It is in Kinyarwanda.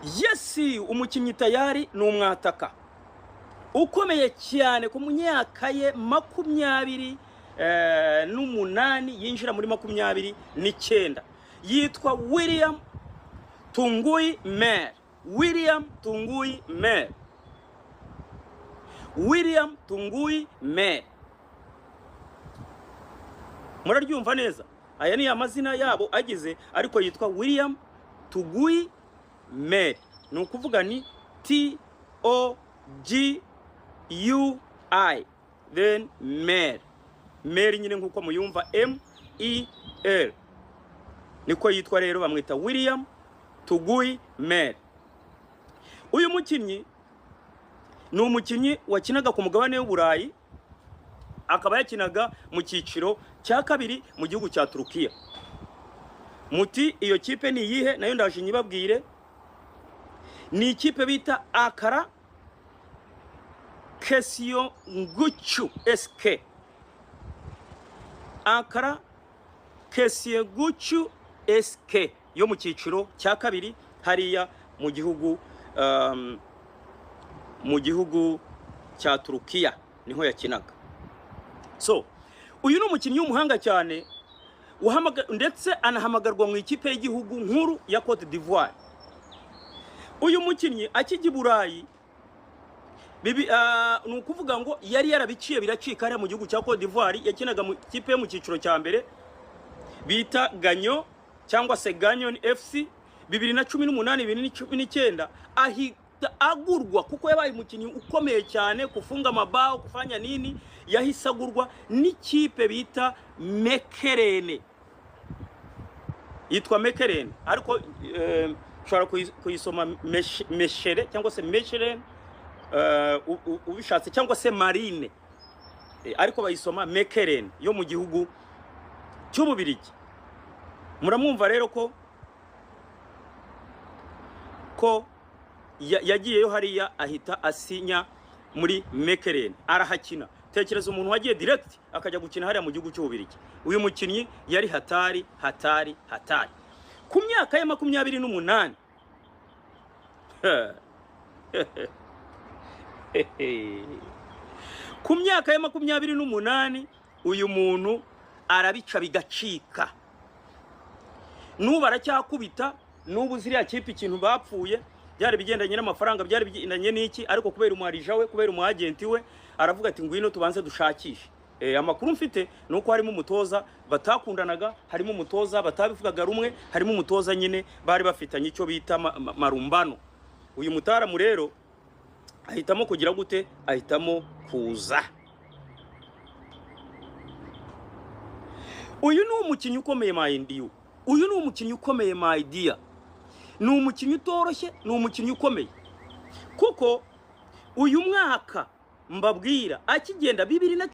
Yesi umukinnyi tayari ni umwataka ukomeye cyane ku myaka ye 28 yinjira muri 29 yitwa William Tungui Mer. William Tungui Mer. William Tungui Mer. Muraryumva neza? Aya ni amazina yabo agize ariko yitwa William Tungui Mer. Ni ukuvuga ni T-O-G-U-I then Mer. Mer nyine nkuko muyumva M-E-R. Niko yitwa rero bamwita William Tungui Mer. Uyu mukinnyi ni umukinnyi wakinaga ku mugabane w'Uburayi, akaba yakinaga mu cyiciro cya kabiri mu gihugu cya Turukiya. Muti iyo kipe ni yihe? Nayo ndaje nyibabwire. Ni ikipe bita Ankara Kesiyogucu SK. Ankara Kesiyogucu SK yo mu cyiciro cya kabiri hariya mu gihugu cya Turukiya niho yakinaga. So uyu ni umukinnyi w'umuhanga cyane ndetse anahamagarwa mu ikipe y'igihugu nkuru ya Cote d'Ivoire. Uyu mukinnyi akijya Burayi ni ukuvuga ngo yari yarabiciye biracika hariya mu gihugu cya Cote d'Ivoire. Yakinaga mu ikipe yo mu cyiciro cya mbere bita Ganyo cyangwa se Ganyon FC 2018-2019 ahita agurwa kuko yabaye umukinnyi ukomeye cyane kufunga mabao kufanya nini. Yahise agurwa n'ikipe bita Mekerene, yitwa Mekerene ariko ushobora kuyisoma Meshere cyangwa se Meshere ubishatse cyangwa se Marine, ariko bayisoma Mekerene yo mu gihugu cy'Ububirigi. Muramwumva rero ko yagiyeyo hariya ahita asinya muri Mekerene arahakina. Tekereza umuntu wagiye direct akajya gukina hariya mu gihugu cy'Ububirigi. Uyu mukinnyi yari hatari. Ku myaka ya 28 ku myaka ya 28 uyu muntu arabica bigacika. Nubu aracyakubita, nubu ziriya kipe ikintu bapfuye byari bigendanye n'amafaranga, byari bigendanye n'iki, ariko kubera umuharija we, kubera umuagenti we aravuga ati ngwino tubanze dushakishe. Amakuru mfite nuko harimo umutoza batakundanaga, harimo umutoza batabivugaga rumwe, harimo umutoza nyine bari bafitanye icyo bita marumbano. Uyu mutaramu rero ahitamo kugira gute? Ahitamo kuza. Uyu ni umukinnyi ukomeye Maindiu. Uyu ni umukinnyi ukomeye Maidia. Ni umukinnyi utoroshye, ni umukinnyi ukomeye. Kuko uyu mwaka mbabwira akigenda 2019